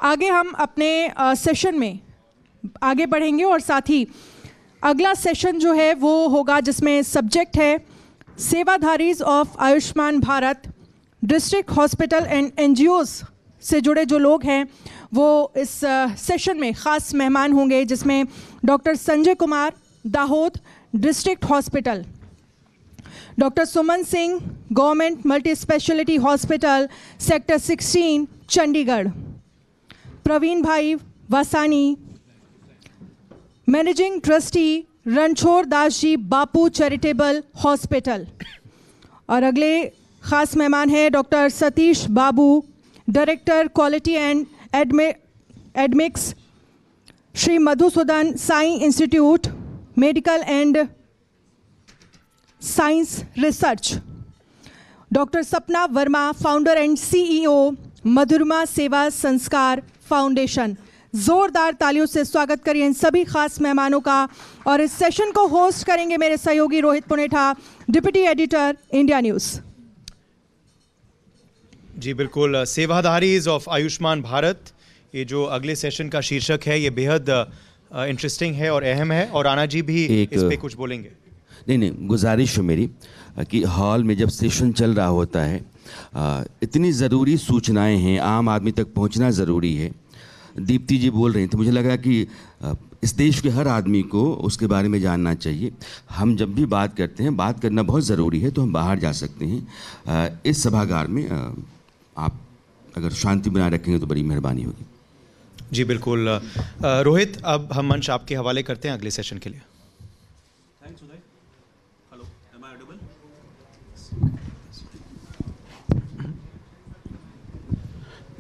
आगे हम अपने सेशन में आगे बढ़ेंगे और साथ ही अगला सेशन जो है वो होगा जिसमें सब्जेक्ट है Sevadharis of Ayushman Bharat district hospital and NGOs से जुड़े जो लोग हैं वो इस सेशन में ख़ास मेहमान होंगे, जिसमें doctor Sanjay Kumar, Dahod district hospital, doctor Suman Singh, government multi speciality hospital sector 16 Chandigarh, Praveen bhai Vasani, managing trustee Ranchhod Das ji Bapu charitable hospital, और अगले ख़ास मेहमान हैं doctor Satish Babu, director quality and academics, Shri Madhusudan Sai institute medical and science research, doctor Sapna Verma, founder and CEO Madhurama Seva Sanskar foundation. जोरदार तालियों से स्वागत करिए इन सभी खास मेहमानों का। और इस सेशन को होस्ट करेंगे मेरे सहयोगी Rohit Punetha, deputy editor India news. जी बिल्कुल, सेवाधारीज ऑफ आयुष्मान भारत, ये जो अगले सेशन का शीर्षक है ये बेहद इंटरेस्टिंग है और अहम है, और राणा जी भी इस पे कुछ बोलेंगे। नहीं, गुजारिश है मेरी कि हॉल में जब सेशन चल रहा होता है इतनी ज़रूरी सूचनाएं हैं, आम आदमी तक पहुंचना ज़रूरी है। दीप्ति जी बोल रही थी, मुझे लगा कि इस देश के हर आदमी को उसके बारे में जानना चाहिए। हम जब भी बात करते हैं, बात करना बहुत ज़रूरी है, तो हम बाहर जा सकते हैं। इस सभागार में आप अगर शांति बनाए रखेंगे तो बड़ी मेहरबानी होगी। जी बिल्कुल। रोहित, अब हम मंच आपके हवाले करते हैं अगले सेशन के लिए। Thanks Uday. Hello, am I audible?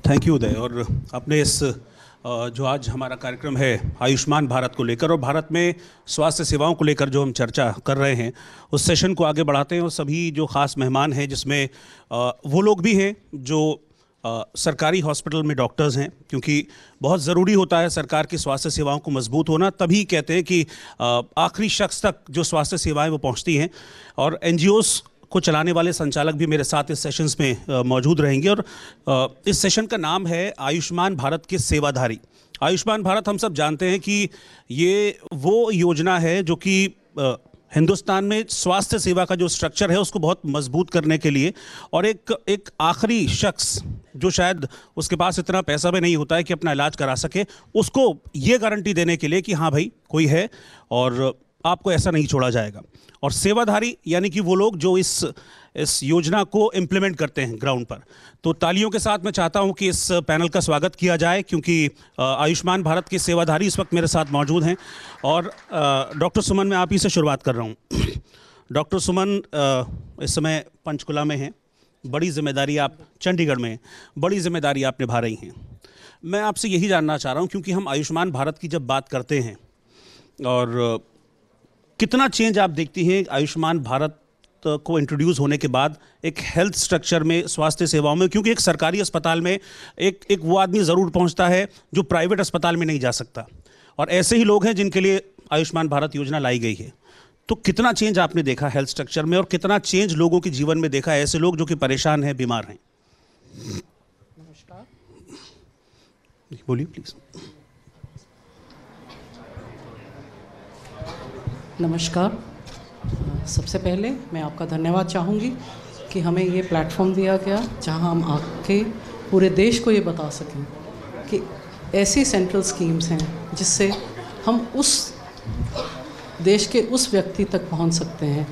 Thank you Uday. और अपने इस जो आज हमारा कार्यक्रम है आयुष्मान भारत को लेकर और भारत में स्वास्थ्य सेवाओं को लेकर जो हम चर्चा कर रहे हैं, उस सेशन को आगे बढ़ाते हैं। और सभी जो ख़ास मेहमान हैं, जिसमें वो लोग भी हैं जो सरकारी हॉस्पिटल में डॉक्टर्स हैं, क्योंकि बहुत ज़रूरी होता है सरकार की स्वास्थ्य सेवाओं को मजबूत होना, तभी कहते हैं कि आखिरी शख्स तक जो स्वास्थ्य सेवाएं वो पहुंचती हैं। और एनजीओज़ को चलाने वाले संचालक भी मेरे साथ इस सेशंस में मौजूद रहेंगे। और इस सेशन का नाम है आयुष्मान भारत के सेवाधारी। आयुष्मान भारत हम सब जानते हैं कि ये वो योजना है जो कि हिंदुस्तान में स्वास्थ्य सेवा का जो स्ट्रक्चर है उसको बहुत मजबूत करने के लिए, और एक आखिरी शख्स जो शायद उसके पास इतना पैसा भी नहीं होता है कि अपना इलाज करा सके, उसको ये गारंटी देने के लिए कि हाँ भाई कोई है और आपको ऐसा नहीं छोड़ा जाएगा। और सेवाधारी यानी कि वो लोग जो इस योजना को इम्प्लीमेंट करते हैं ग्राउंड पर। तो तालियों के साथ मैं चाहता हूं कि इस पैनल का स्वागत किया जाए, क्योंकि आयुष्मान भारत के सेवाधारी इस वक्त मेरे साथ मौजूद हैं। और डॉक्टर सुमन, मैं आप ही से शुरुआत कर रहा हूं। डॉक्टर सुमन इस समय पंचकुला में हैं, बड़ी जिम्मेदारी आप चंडीगढ़ में हैं, बड़ी जिम्मेदारी आप निभा रही हैं। मैं आपसे यही जानना चाह रहा हूँ, क्योंकि हम आयुष्मान भारत की जब बात करते हैं और कितना चेंज आप देखती हैं आयुष्मान भारत को इंट्रोड्यूस होने के बाद एक हेल्थ स्ट्रक्चर में, स्वास्थ्य सेवाओं में, क्योंकि एक सरकारी अस्पताल में एक वो आदमी ज़रूर पहुंचता है जो प्राइवेट अस्पताल में नहीं जा सकता, और ऐसे ही लोग हैं जिनके लिए आयुष्मान भारत योजना लाई गई है। तो कितना चेंज आपने देखा हेल्थ स्ट्रक्चर में, और कितना चेंज लोगों के जीवन में देखा है, ऐसे लोग जो कि परेशान हैं, बीमार हैं? नमस्कार, बोलिए प्लीज़। नमस्कार। सबसे पहले मैं आपका धन्यवाद चाहूँगी कि हमें ये प्लेटफॉर्म दिया गया जहाँ हम आके पूरे देश को ये बता सकें कि ऐसी सेंट्रल स्कीम्स हैं जिससे हम उस देश के उस व्यक्ति तक पहुँच सकते हैं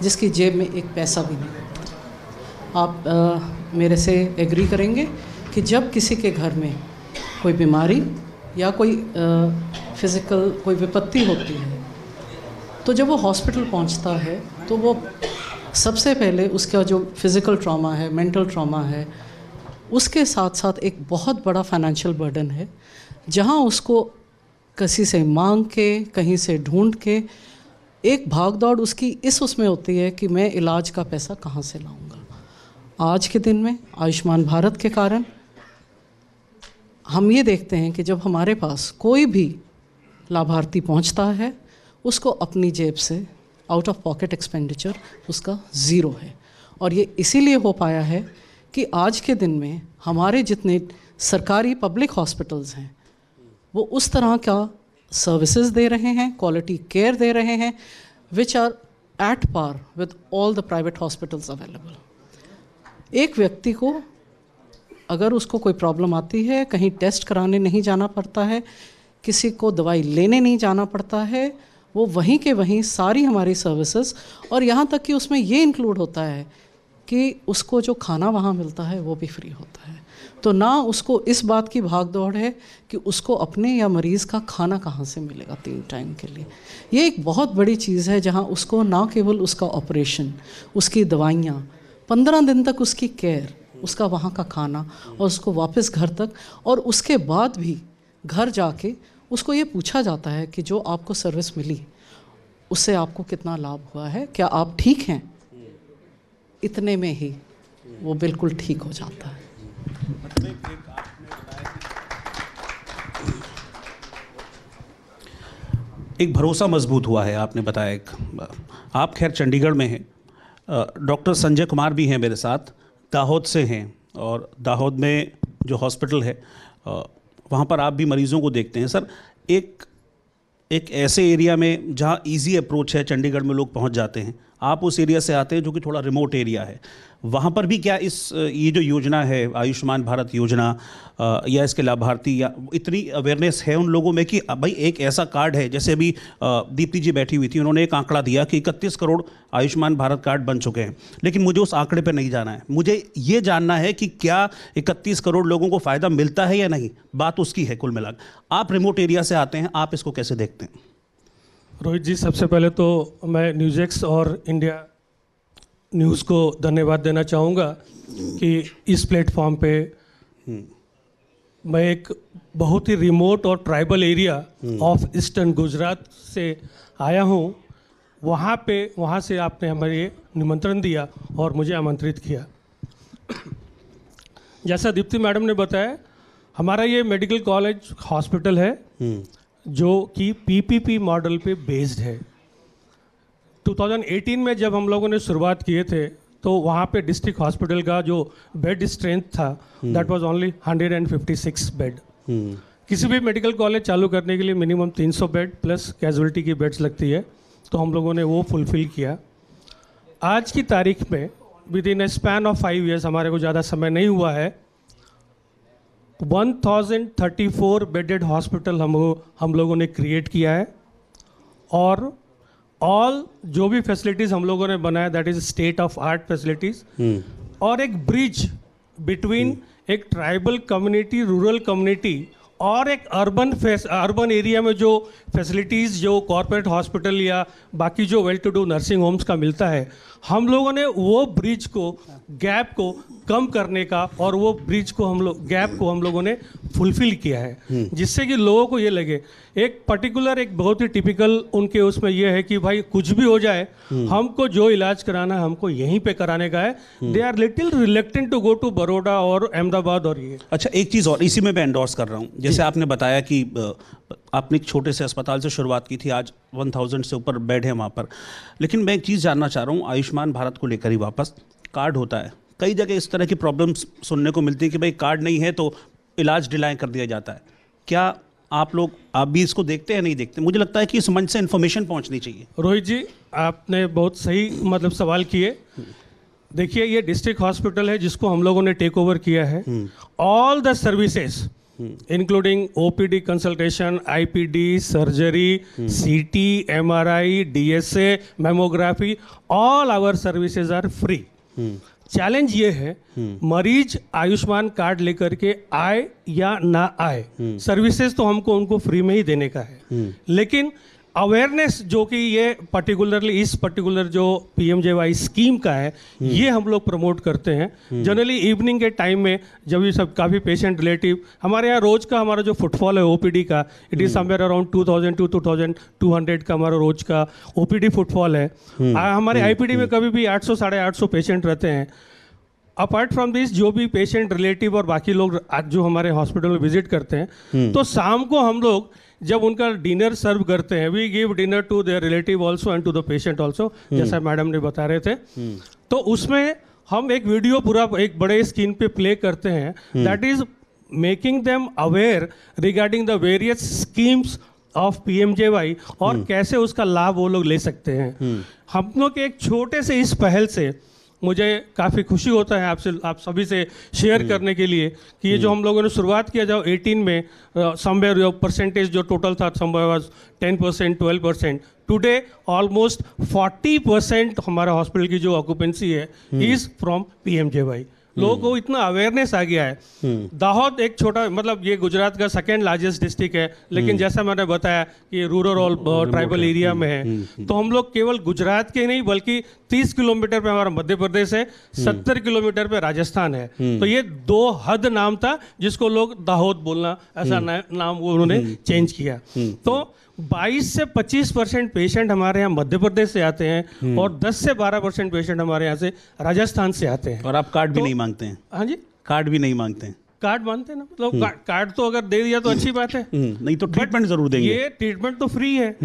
जिसकी जेब में एक पैसा भी नहीं। आप मेरे से एग्री करेंगे कि जब किसी के घर में कोई बीमारी या कोई फिज़िकल कोई विपत्ति होती है, तो जब वो हॉस्पिटल पहुंचता है तो वो सबसे पहले उसका जो फिज़िकल ट्रॉमा है, मेंटल ट्रॉमा है, उसके साथ साथ एक बहुत बड़ा फाइनेंशियल बर्डन है, जहां उसको किसी से मांग के, कहीं से ढूंढ के एक भाग दौड़ उसकी उसमें होती है कि मैं इलाज का पैसा कहां से लाऊंगा। आज के दिन में आयुष्मान भारत के कारण हम ये देखते हैं कि जब हमारे पास कोई भी लाभार्थी पहुंचता है, उसको अपनी जेब से आउट ऑफ पॉकेट एक्सपेंडिचर उसका ज़ीरो है। और ये इसीलिए हो पाया है कि आज के दिन में हमारे जितने सरकारी पब्लिक हॉस्पिटल्स हैं वो उस तरह का सर्विसेज दे रहे हैं, क्वालिटी केयर दे रहे हैं, which are at par with all the private hospitals available. एक व्यक्ति को अगर उसको कोई प्रॉब्लम आती है, कहीं टेस्ट कराने नहीं जाना पड़ता है, किसी को दवाई लेने नहीं जाना पड़ता है, वो वहीं के वहीं सारी हमारी सर्विसेज, और यहाँ तक कि उसमें ये इंक्लूड होता है कि उसको जो खाना वहाँ मिलता है वो भी फ्री होता है। तो ना उसको इस बात की भाग दौड़ है कि उसको अपने या मरीज़ का खाना कहाँ से मिलेगा 3 टाइम के लिए। ये एक बहुत बड़ी चीज़ है जहाँ उसको ना केवल उसका ऑपरेशन, उसकी दवाइयाँ, 15 दिन तक उसकी केयर, उसका वहाँ का खाना और उसको वापस घर तक, और उसके बाद भी घर जाके उसको ये पूछा जाता है कि जो आपको सर्विस मिली उससे आपको कितना लाभ हुआ है, क्या आप ठीक हैं। इतने में ही वो बिल्कुल ठीक हो जाता है। एक भरोसा मजबूत हुआ है, आपने बताया। एक आप खैर चंडीगढ़ में हैं, डॉक्टर संजय कुमार भी हैं मेरे साथ, दाहोद से हैं, और दाहोद में जो हॉस्पिटल है वहाँ पर आप भी मरीज़ों को देखते हैं। सर, एक ऐसे एरिया में जहाँ इजी अप्रोच है, चंडीगढ़ में लोग पहुँच जाते हैं, आप उस एरिया से आते हैं जो कि थोड़ा रिमोट एरिया है, वहाँ पर भी क्या ये जो योजना है आयुष्मान भारत योजना या इसके लाभार्थी, या इतनी अवेयरनेस है उन लोगों में कि भाई एक ऐसा कार्ड है, जैसे अभी दीप्ति जी बैठी हुई थी, उन्होंने एक आंकड़ा दिया कि 31 करोड़ आयुष्मान भारत कार्ड बन चुके हैं, लेकिन मुझे उस आंकड़े पर नहीं जाना है, मुझे ये जानना है कि क्या 31 करोड़ लोगों को फ़ायदा मिलता है या नहीं। बात उसकी है कुल मिलाकर। आप रिमोट एरिया से आते हैं, आप इसको कैसे देखते हैं? रोहित जी, सबसे पहले तो मैं न्यूज़ और इंडिया न्यूज़ को धन्यवाद देना चाहूँगा कि इस प्लेटफॉर्म पे मैं एक बहुत ही रिमोट और tribal area of eastern Gujarat से आया हूँ। वहाँ से आपने हमें निमंत्रण दिया और मुझे आमंत्रित किया। जैसा दीप्ति मैडम ने बताया, हमारा ये मेडिकल कॉलेज हॉस्पिटल है जो कि पीपीपी मॉडल पे बेस्ड है। 2018 में जब हम लोगों ने शुरुआत किए थे तो वहाँ पे डिस्ट्रिक्ट हॉस्पिटल का जो बेड स्ट्रेंथ था दैट वाज ओनली 156 बेड। किसी भी मेडिकल कॉलेज चालू करने के लिए मिनिमम 300 बेड प्लस कैजुअलिटी की बेड्स लगती है, तो हम लोगों ने वो फुलफिल किया। आज की तारीख में with in A span of 5 years, हमारे को ज़्यादा समय नहीं हुआ है, 1034 बेडेड हॉस्पिटल हम लोगों ने क्रिएट किया है, और ऑल जो भी फैसिलिटीज़ हम लोगों ने बनाया that is state of art facilities, और एक ब्रिज बिटवीन एक ट्राइबल कम्युनिटी, रूरल कम्युनिटी और एक अर्बन एरिया में जो फैसिलिटीज़ जो कॉर्पोरेट हॉस्पिटल या बाकी जो well to do nursing homes का मिलता है, हम लोगों ने वो ब्रिज को, गैप को कम करने का, और वो ब्रिज को गैप को हम लोगों ने फुलफिल किया है, जिससे कि लोगों को ये लगे एक पर्टिकुलर, एक बहुत ही टिपिकल उनके उसमें ये है कि भाई कुछ भी हो जाए, हमको जो इलाज कराना है हमको यहीं पे कराने का है। They are little reluctant to go to Baroda और अहमदाबाद और ये। अच्छा, एक चीज़ और इसी में मैं एंडोर्स कर रहा हूँ, जैसे आपने बताया कि आपने एक छोटे से अस्पताल से शुरुआत की थी, आज 1000 से ऊपर बेड है वहाँ पर, लेकिन मैं एक चीज़ जानना चाह रहा हूँ आयुष्मान भारत को लेकर ही वापस। कार्ड होता है, कई जगह इस तरह की प्रॉब्लम्स सुनने को मिलती है कि भाई कार्ड नहीं है तो इलाज डिलाई कर दिया जाता है। क्या आप भी इसको देखते हैं, नहीं देखते? मुझे लगता है कि इस मंच से इन्फॉर्मेशन पहुंचनी चाहिए। रोहित जी, आपने बहुत सही सवाल किए। देखिए, ये डिस्ट्रिक्ट हॉस्पिटल है जिसको हम लोगों ने टेक ओवर किया है। All the services including OPD consultation, IPD, surgery, CT, MRI, DSA, mammography, all hour services are free. Challenge ये है मरीज आयुष्मान कार्ड लेकर के आए या ना आए, सर्विसेज तो हमको उनको फ्री में ही देने का है, लेकिन अवेयरनेस जो कि ये पर्टिकुलरली इस पर्टिकुलर जो पीएमजेवाई स्कीम का है, ये हम लोग प्रमोट करते हैं जनरली इवनिंग के टाइम में, जब ये सब काफ़ी पेशेंट रिलेटिव, हमारे यहाँ रोज का हमारा जो फुटफॉल है ओपीडी का, it is somewhere around 2000 to 2200 का हमारा रोज का ओपीडी फुटफॉल है। हमारे आईपीडी में कभी भी 800 850 पेशेंट रहते हैं। अपार्ट फ्रॉम दिस, जो भी पेशेंट रिलेटिव और बाकी लोग आज जो हमारे हॉस्पिटल में विजिट करते हैं, तो शाम को हम लोग जब उनका डिनर सर्व करते हैं, we give dinner to their relative also and to the patient also, जैसा मैडम ने बता रहे थे। तो उसमें हम एक वीडियो पूरा एक बड़े स्क्रीन पे प्ले करते हैं, that is making them aware regarding the various schemes of PMJY और कैसे उसका लाभ वो लोग ले सकते हैं। हम लोग के एक छोटे से इस पहल से मुझे काफ़ी खुशी होता है आप सभी से शेयर करने के लिए कि ये जो हम लोगों ने शुरुआत किया जब 18 में समवेयर योर परसेंटेज जो टोटल था समवेयर वाज 10%, 12%, टुडे ऑलमोस्ट 40% हमारा हॉस्पिटल की जो ऑक्यूपेंसी है इज फ्रॉम PMJY। लोगों को इतना अवेयरनेस आ गया है। दाहोद एक छोटा मतलब ये गुजरात का सेकेंड लार्जेस्ट डिस्ट्रिक्ट है, लेकिन जैसा मैंने बताया कि रूरल और ट्राइबल एरिया में है, तो हम लोग केवल गुजरात के नहीं बल्कि 30 किलोमीटर पे हमारा मध्य प्रदेश है, 70 किलोमीटर पे राजस्थान है। तो ये 2 हद नाम था जिसको लोग दाहोद बोलना ऐसा नाम उन्होंने चेंज किया। तो 22 से 25% पेशेंट हमारे यहाँ मध्य प्रदेश से आते हैं और 10 से 12% पेशेंट हमारे यहाँ से राजस्थान से आते हैं। और आप कार्ड भी नहीं मांगते हैं? हाँ जी, कार्ड भी नहीं मांगते हैं। कार्ड मानते हैं ना, मतलब कार्ड तो अगर दे दिया तो अच्छी बात है, नहीं तो ट्रीटमेंट जरूर देंगे। ये ट्रीटमेंट तो फ्री है।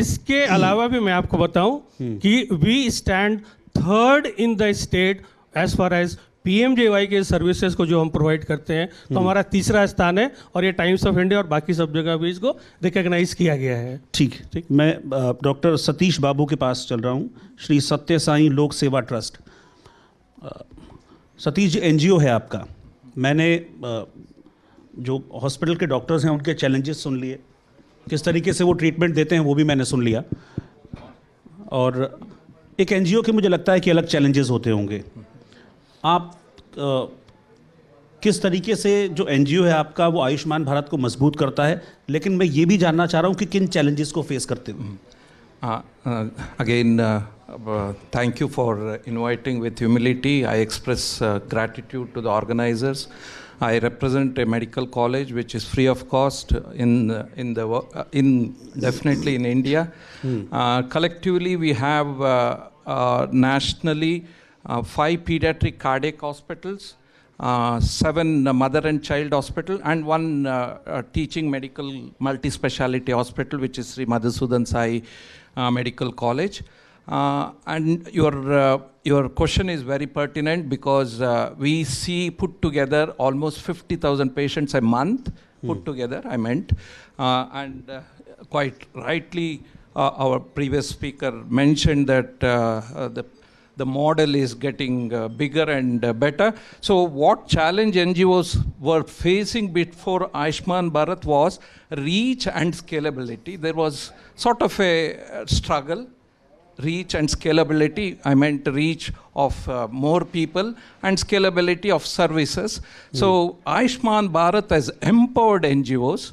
इसके अलावा भी मैं आपको बताऊं कि we stand 3rd in the state as far as PMJY के सर्विसेज को जो हम प्रोवाइड करते हैं, तो हमारा 3रा स्थान है और ये टाइम्स ऑफ इंडिया और बाकी सब जगह भी इसको रिकॉग्नाइज किया गया है। ठीक, मैं डॉक्टर सतीश बाबू के पास चल रहा हूँ, श्री सत्य साईं लोक सेवा ट्रस्ट। सतीश जी, NGO है आपका। मैंने जो हॉस्पिटल के डॉक्टर्स हैं उनके चैलेंजेस सुन लिए, किस तरीके से वो ट्रीटमेंट देते हैं वो भी मैंने सुन लिया, और एक NGO के मुझे लगता है कि अलग चैलेंजेस होते होंगे। आप किस तरीके से जो NGO है आपका वो आयुष्मान भारत को मजबूत करता है, लेकिन मैं ये भी जानना चाह रहा हूँ कि किन चैलेंजेस को फेस करते हो। Again, thank you for inviting with humility. I express gratitude to the organizers. I represent a medical college which is free of cost definitely in India. Collectively, we have nationally 5 pediatric cardiac hospitals, 7 mother and child hospital, and 1 teaching medical multi-speciality hospital, which is Sri Madhusudan Sai Medical College. And your question is very pertinent because we see put together almost 50,000 patients a month put together, I meant. And quite rightly, our previous speaker mentioned that the model is getting bigger and better. So what challenge NGOs were facing before Ayushman Bharat was reach and scalability. There was sort of a struggle, reach and scalability. I meant reach of more people and scalability of services. So Ayushman Bharat has empowered NGOs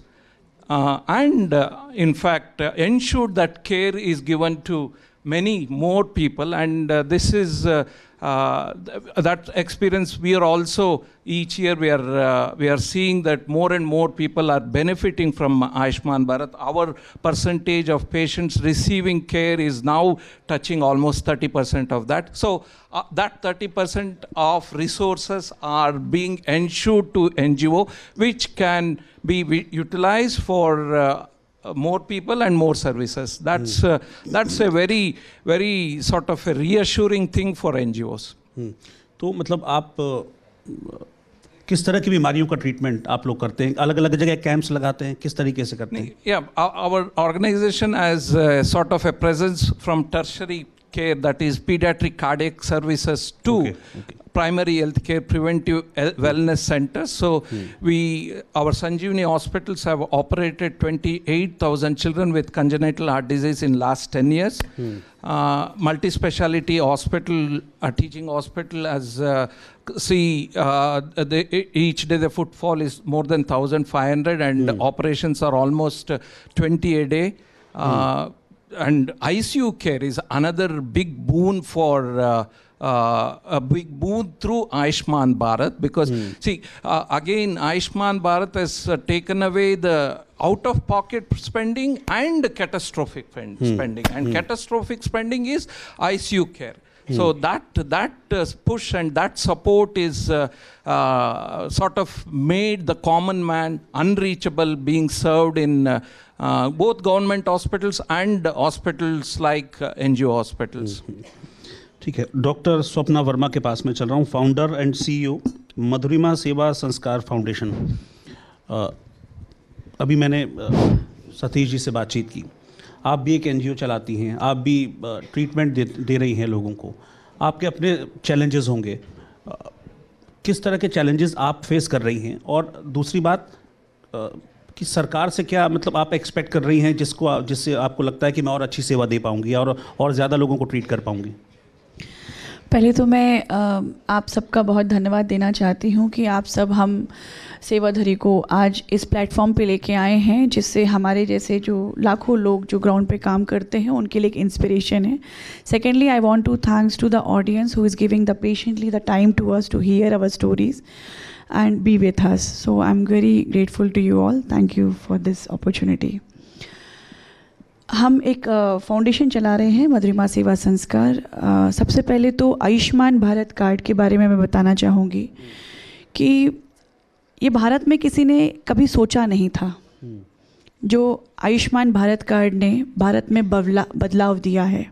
and in fact ensured that care is given to many more people, and this is that experience. We are also each year we are seeing that more and more people are benefiting from Ayushman Bharat. Our percentage of patients receiving care is now touching almost 30% of that. So that 30% of resources are being ensured to NGO, which can be utilized for more people and more services. That's a very very sort of a reassuring thing for NGOs. तो मतलब आप किस तरह की बीमारियों का treatment आप लोग करते हैं? अलग अलग जगह कैंप्स लगाते हैं, किस तरीके से करते हैं? Yeah, our organization has sort of a presence from tertiary care, that is pediatric cardiac services to primary health care, preventive wellness centers. So our Sanjeevani hospitals have operated 28,000 children with congenital heart disease in last 10 years. Multi-speciality hospital, a teaching hospital, as each day the footfall is more than 1,500 and operations are almost 20 a day. And ICU care is another big boon for a big boon through Ayushman Bharat, because again Ayushman Bharat has taken away the out-of-pocket spending and catastrophic spending, and catastrophic spending is ICU care. So that push and that support is sort of made the common man unreachable, being served in both government hospitals and hospitals like NGO hospitals. ठीक है, doctor Swapna Verma के पास में चल रहा हूँ, founder and CEO मधुरिमा सेवा Sanskar foundation. अभी मैंने सतीश जी से बातचीत की, आप भी एक एनजीओ चलाती हैं, आप भी ट्रीटमेंट दे रही हैं लोगों को, आपके अपने चैलेंजेस होंगे, किस तरह के चैलेंजेस आप फेस कर रही हैं? और दूसरी बात कि सरकार से क्या मतलब आप एक्सपेक्ट कर रही हैं जिससे आपको लगता है कि मैं और अच्छी सेवा दे पाऊंगी और ज़्यादा लोगों को ट्रीट कर पाऊंगी? पहले तो मैं आप सबका बहुत धन्यवाद देना चाहती हूँ कि आप सब हम सेवाधरी को आज इस प्लेटफॉर्म पे लेके आए हैं, जिससे हमारे जैसे जो लाखों लोग जो ग्राउंड पे काम करते हैं उनके लिए एक इंस्पिरेशन है. Secondly, I want to thanks to the audience who is giving the patiently the time to us to hear our stories and be with us. So I'm very grateful to you all. Thank you for this opportunity. हम एक foundation चला रहे हैं, मधुरिमा सेवा संस्कार. सबसे पहले तो आयुष्मान भारत कार्ड के बारे में मैं बताना चाहूँगी कि ये भारत में किसी ने कभी सोचा नहीं था. जो आयुष्मान भारत कार्ड ने भारत में बदलाव दिया है.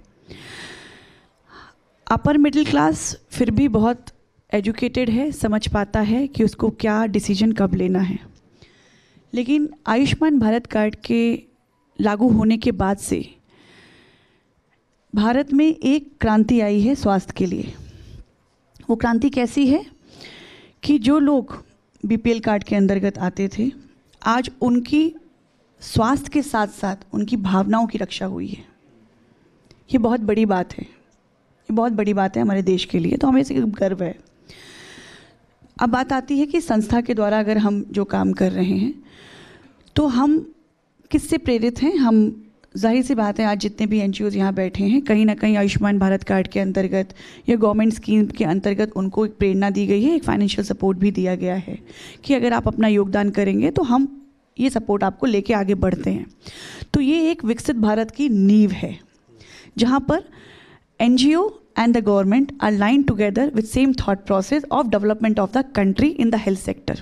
अपर मिडिल क्लास फिर भी बहुत एजुकेटेड है, समझ पाता है कि उसको क्या डिसीजन कब लेना है. लेकिन आयुष्मान भारत कार्ड के लागू होने के बाद से भारत में एक क्रांति आई है स्वास्थ्य के लिए. वो क्रांति कैसी है कि जो लोग बीपीएल कार्ड के अंतर्गत आते थे, आज उनकी स्वास्थ्य के साथ साथ उनकी भावनाओं की रक्षा हुई है. ये बहुत बड़ी बात है, ये बहुत बड़ी बात है हमारे देश के लिए, तो हमें इससे गर्व है. अब बात आती है कि संस्था के द्वारा अगर हम जो काम कर रहे हैं तो हम किससे प्रेरित हैं. हम जाहिर सी बात है, आज जितने भी एनजीओज़ यहाँ बैठे हैं, कहीं ना कहीं आयुष्मान भारत कार्ड के अंतर्गत या गवर्नमेंट स्कीम के अंतर्गत उनको एक प्रेरणा दी गई है, एक फाइनेंशियल सपोर्ट भी दिया गया है कि अगर आप अपना योगदान करेंगे तो हम ये सपोर्ट आपको लेके आगे बढ़ते हैं. तो ये एक विकसित भारत की नींव है जहाँ पर NGO and the government are lined together with same thought process of development of the country in the health sector.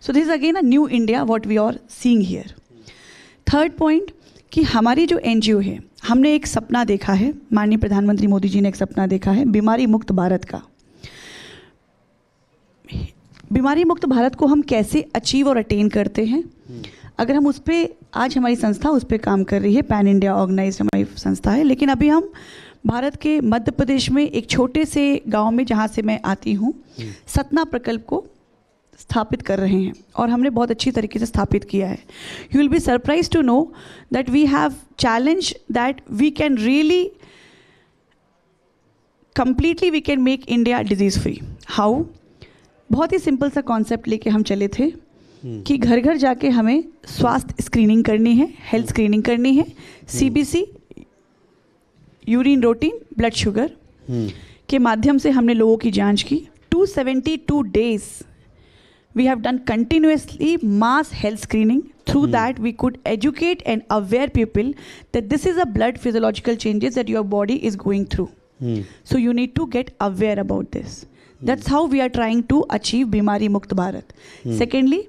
So this is again a new India what we are seeing here. Third point कि हमारी जो NGO है, हमने एक सपना देखा है, माननीय प्रधानमंत्री मोदी जी ने एक सपना देखा है बीमारी मुक्त भारत का. बीमारी मुक्त भारत को हम कैसे अचीव और अटेन करते हैं, अगर हम उस पर आज हमारी संस्था उस पर काम कर रही है. पैन इंडिया ऑर्गेनाइज हमारी संस्था है, लेकिन अभी हम भारत के मध्य प्रदेश में एक छोटे से गांव में, जहां से मैं आती हूं, सतना प्रकल्प को स्थापित कर रहे हैं और हमने बहुत अच्छी तरीके से स्थापित किया है. You will be surprise to know that we have challenge that we can really completely we can make India disease free. How? बहुत ही सिंपल सा कॉन्सेप्ट लेके हम चले थे कि घर घर जाके हमें स्वास्थ्य स्क्रीनिंग करनी है, हेल्थ स्क्रीनिंग करनी है. CBC, urine routine, blood sugar के माध्यम से हमने लोगों की जांच की. 272 days we have done continuously mass health screening. Through that we could educate and aware people that this is a blood physiological changes that your body is going through. So you need to get aware about this. That's how we are trying to achieve Bimari Mukt Bharat. Secondly,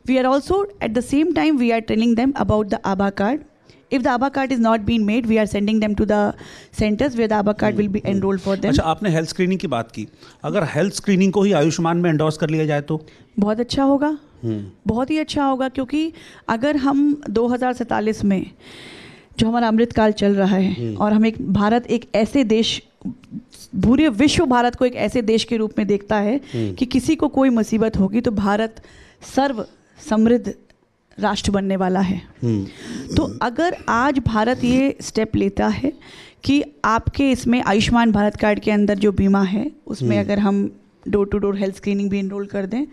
we are also at the same time we are telling them about the ABHA card. If the ABHA card is not being made, we are sending them to the centers where the ABHA card will be enrolled for them. अच्छा, आपने health screening की बात की. अगर health screening को ही आयुष्मान में endorse कर लिया जाए तो बहुत अच्छा होगा. बहुत ही अच्छा होगा, क्योंकि अगर हम 2047 में जो हमारा अमृतकाल चल रहा है और हम भारत एक ऐसे देश, पूरे विश्व भारत को एक ऐसे देश के रूप में देखता है कि किसी को कोई मुसीबत होगी तो भारत सर्व समृद्ध राष्ट्र बनने वाला है. तो अगर आज भारत ये स्टेप लेता है कि आपके इसमें आयुष्मान भारत कार्ड के अंदर जो बीमा है उसमें अगर हम door to door health screening भी इनरोल कर दें,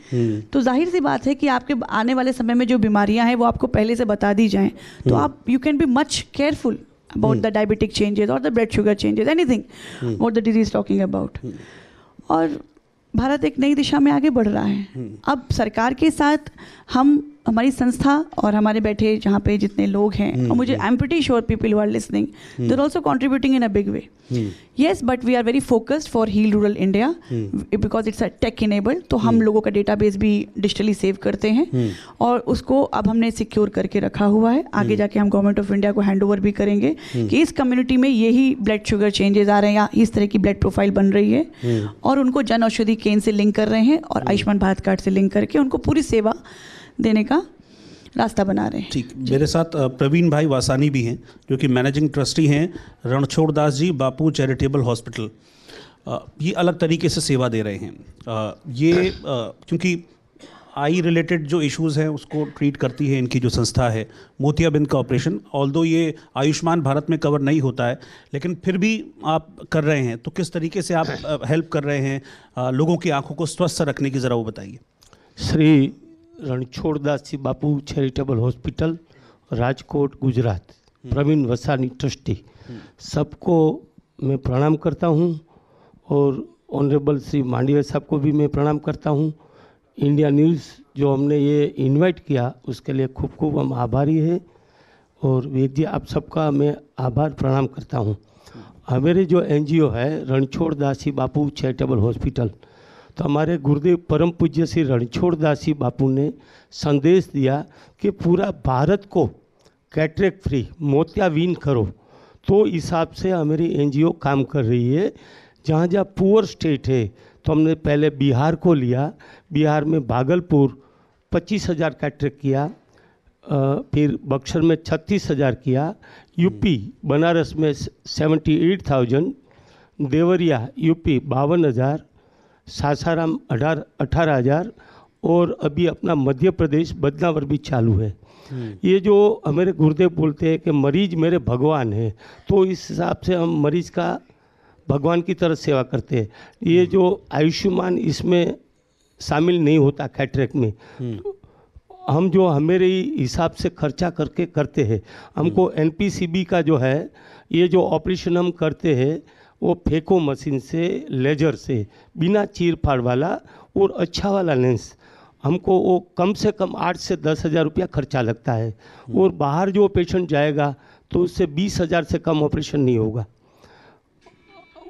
तो जाहिर सी बात है कि आपके आने वाले समय में जो बीमारियां हैं वो आपको पहले से बता दी जाएं, तो आप you can be much careful about the diabetic changes और the blood sugar changes, anything what the disease talking about. और भारत एक नई दिशा में आगे बढ़ रहा है. अब सरकार के साथ हम, हमारी संस्था और हमारे बैठे जहाँ पे जितने लोग हैं, और मुझे I am pretty sure people who are listening they are also contributing in a big way. Yes, but we are very focused for heal rural India because it's a tech enabled. तो हम लोगों का database भी digitally save करते हैं और उसको अब हमने सिक्योर करके रखा हुआ है. आगे जाके हम गवर्नमेंट ऑफ इंडिया को हैंड ओवर भी करेंगे कि इस कम्युनिटी में यही ब्लड शुगर चेंजेस आ रहे हैं या इस तरह की ब्लड प्रोफाइल बन रही है, और उनको जन औषधि केंद्र से लिंक कर रहे हैं और आयुष्मान भारत कार्ड से लिंक करके उनको पूरी सेवा देने का रास्ता बना रहे हैं। ठीक, मेरे साथ प्रवीण भाई वासानी भी हैं जो कि मैनेजिंग ट्रस्टी हैं रणछोड़ दास जी बापू चैरिटेबल हॉस्पिटल। ये अलग तरीके से सेवा दे रहे हैं। ये क्योंकि आई रिलेटेड जो इश्यूज़ हैं उसको ट्रीट करती है इनकी जो संस्था है मोतियाबिंद का ऑपरेशन। ऑल्दो ये आयुष्मान भारत में कवर नहीं होता है, लेकिन फिर भी आप कर रहे हैं, तो किस तरीके से आप हेल्प कर रहे हैं लोगों की आंखों को स्वस्थ रखने की, ज़रा वो बताइए। श्री रणछोड़ दास जी बापू चैरिटेबल हॉस्पिटल, राजकोट, गुजरात, प्रवीण वसानी ट्रस्टी, सबको मैं प्रणाम करता हूं और ऑनरेबल श्री मांडविया साहब को भी मैं प्रणाम करता हूं। इंडिया न्यूज़ जो हमने ये इनवाइट किया उसके लिए खूब खूब हम आभारी हैं और विवेक जी आप सबका मैं आभार प्रणाम करता हूँ। हमारे जो एनजीओ है रणछोड़ दास जी बापू चैरिटेबल हॉस्पिटल, तो हमारे गुरुदेव परम पूज्य श्री रणछोड़ दास जी बापू ने संदेश दिया कि पूरा भारत को कैटरेक्ट फ्री मोतियाबिंद करो, तो हिसाब से हमारी एनजीओ काम कर रही है। जहाँ जहाँ पुअर स्टेट है तो हमने पहले बिहार को लिया, बिहार में भागलपुर 25,000 कैटरेक्ट किया, फिर बक्सर में 36,000 किया, यूपी बनारस में 78,000, देवरिया यूपी 52,000, सासाराम 18,000 और अभी अपना मध्य प्रदेश बदनावर भी चालू है। ये जो हमारे गुरुदेव बोलते हैं कि मरीज मेरे भगवान है, तो इस हिसाब से हम मरीज का भगवान की तरह सेवा करते हैं। ये जो आयुष्मान इसमें शामिल नहीं होता कैटरेक्ट में, हम जो हमारे हिसाब से खर्चा करके करते हैं। हमको एनपीसीबी का जो है ये जो ऑपरेशन हम करते हैं वो फेको मशीन से, लेजर से, बिना चीर फाड़ वाला और अच्छा वाला लेंस, हमको वो कम से कम 8 से 10,000 रुपया खर्चा लगता है। और बाहर जो पेशेंट जाएगा तो उससे 20,000 से कम ऑपरेशन नहीं होगा।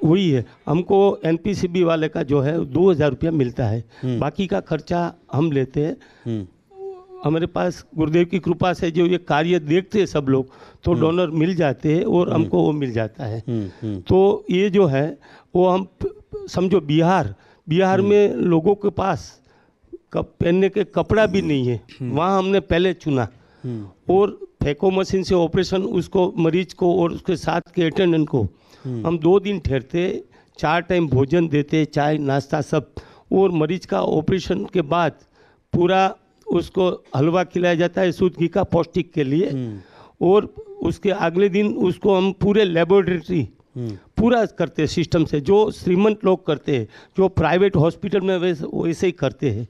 वही है, हमको एनपीसीबी वाले का जो है 2,000 रुपया मिलता है, बाकी का खर्चा हम लेते हैं। हमारे पास गुरुदेव की कृपा से जो ये कार्य देखते हैं सब लोग, तो डोनर मिल जाते हैं और हमको वो मिल जाता है। तो ये जो है वो हम समझो बिहार में लोगों के पास पहनने के कपड़ा भी नहीं है, वहाँ हमने पहले चुना और फेको मशीन से ऑपरेशन उसको मरीज को और उसके साथ के अटेंडेंट को हम 2 दिन ठहरते, 4 टाइम भोजन देते, चाय नाश्ता सब, और मरीज का ऑपरेशन के बाद पूरा उसको हलवा खिलाया जाता है शुद्ध घी का पौष्टिक के लिए, और उसके अगले दिन उसको हम पूरे लेबोरेटरी पूरा करते हैं सिस्टम से, जो श्रीमंत लोग करते हैं, जो प्राइवेट हॉस्पिटल में वैसे ही करते हैं।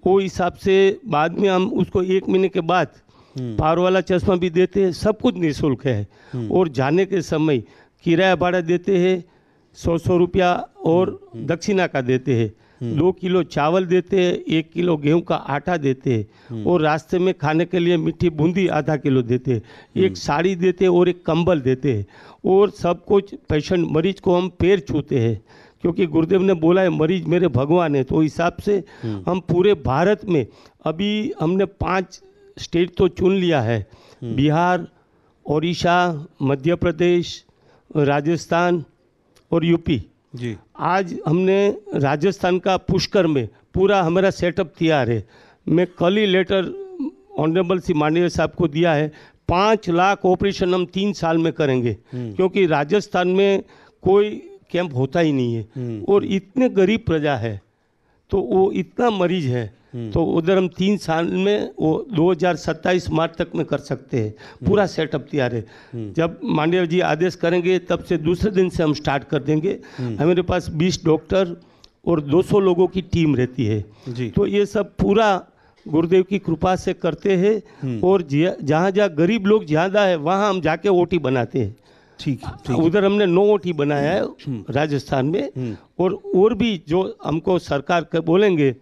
वो हिसाब से बाद में हम उसको 1 महीने के बाद पावर वाला चश्मा भी देते हैं, सब कुछ निःशुल्क है। और जाने के समय किराया भाड़ा देते हैं 100 रुपया और दक्षिणा का देते हैं, 2 किलो चावल देते हैं, 1 किलो गेहूं का आटा देते हैं, और रास्ते में खाने के लिए मीठी बूंदी आधा किलो देते हैं, एक साड़ी देते हैं और एक कंबल देते हैं। और सब कुछ पेशेंट मरीज को हम पैर छूते हैं, क्योंकि गुरुदेव ने बोला है मरीज मेरे भगवान है। तो हिसाब से हम पूरे भारत में अभी हमने 5 स्टेट तो चुन लिया है, बिहार, उड़ीसा, मध्य प्रदेश, राजस्थान और यूपी जी। आज हमने राजस्थान का पुष्कर में पूरा हमारा सेटअप तैयार है। मैं कल ही लेटर ऑनरेबल श्री मांडविया साहब को दिया है, 5 लाख ऑपरेशन हम 3 साल में करेंगे, क्योंकि राजस्थान में कोई कैंप होता ही नहीं है और इतने गरीब प्रजा है, तो वो इतना मरीज है, तो उधर हम 3 साल में वो 2027 मार्च तक में कर सकते हैं। पूरा सेटअप तैयार है। जब मांडविया जी आदेश करेंगे तब से दूसरे दिन से हम स्टार्ट कर देंगे। हमारे पास 20 डॉक्टर और 200 लोगों की टीम रहती है जी। तो ये सब पूरा गुरुदेव की कृपा से करते हैं। और जहाँ जहाँ गरीब लोग ज़्यादा है वहाँ हम जाके ओटी बनाते हैं। ठीक उधर हमने 9 ओटी बनाया है राजस्थान में, और भी जो हमको सरकार बोलेंगे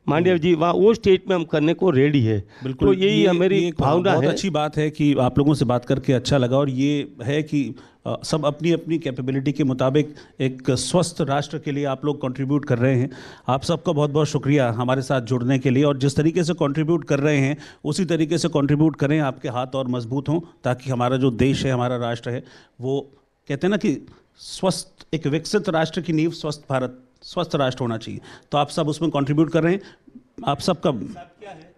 मांडविया जी वहाँ वो स्टेट में हम करने को रेडी है। बिल्कुल, तो यही हमारी भावना है। बहुत अच्छी बात है कि आप लोगों से बात करके अच्छा लगा, और ये है कि सब अपनी अपनी कैपेबिलिटी के मुताबिक एक स्वस्थ राष्ट्र के लिए आप लोग कंट्रीब्यूट कर रहे हैं। आप सबका बहुत बहुत शुक्रिया हमारे साथ जुड़ने के लिए, और जिस तरीके से कंट्रीब्यूट कर रहे हैं उसी तरीके से कंट्रीब्यूट करें, आपके हाथ और मजबूत हों, ताकि हमारा जो देश है, हमारा राष्ट्र है, वो कहते हैं ना कि स्वस्थ, एक विकसित राष्ट्र की नींव स्वस्थ भारत, स्वस्थ राष्ट्र होना चाहिए। तो आप सब उसमें कंट्रीब्यूट कर रहे हैं। आप सबका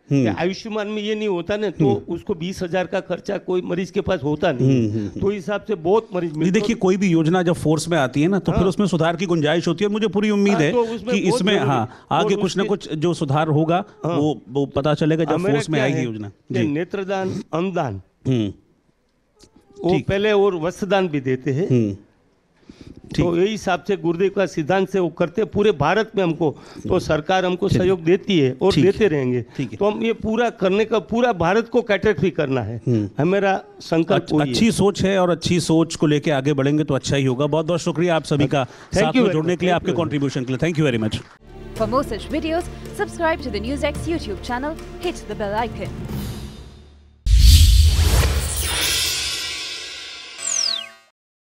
कि आयुष्मान में ये नहीं होता ना, तो उसको 20,000 का खर्चा कोई मरीज के पास होता नहीं। तो हिसाब से बहुत मरीज नहीं, देखिए कोई भी योजना जब फोर्स में आती है ना, तो फिर उसमें सुधार की गुंजाइश होती है। मुझे पूरी उम्मीद है तो कि इसमें आगे कुछ ना कुछ जो सुधार होगा वो पता चलेगा जब फोर्स में आएगी योजना। नेत्रदान, अंगदान, वो पहले और वस्त्रदान भी देते हैं। तो यही हिसाब से गुरुदेव का सिद्धांत से वो करते हैं पूरे भारत में हमको, तो सरकार हमको सहयोग देती है और देते रहेंगे। तो हम ये पूरा करने का, पूरा भारत को कैटरेक्ट भी करना है, हमारा संकल्प। अच्छी सोच है और अच्छी सोच को लेके आगे बढ़ेंगे तो अच्छा ही होगा। बहुत बहुत शुक्रिया आप सभी का साथ में जुड़ने के लिए, आपके कंट्रीब्यूशन के लिए। Thank you very much. For more such videos, subscribe to the NewsX YouTube channel, hit the bell icon.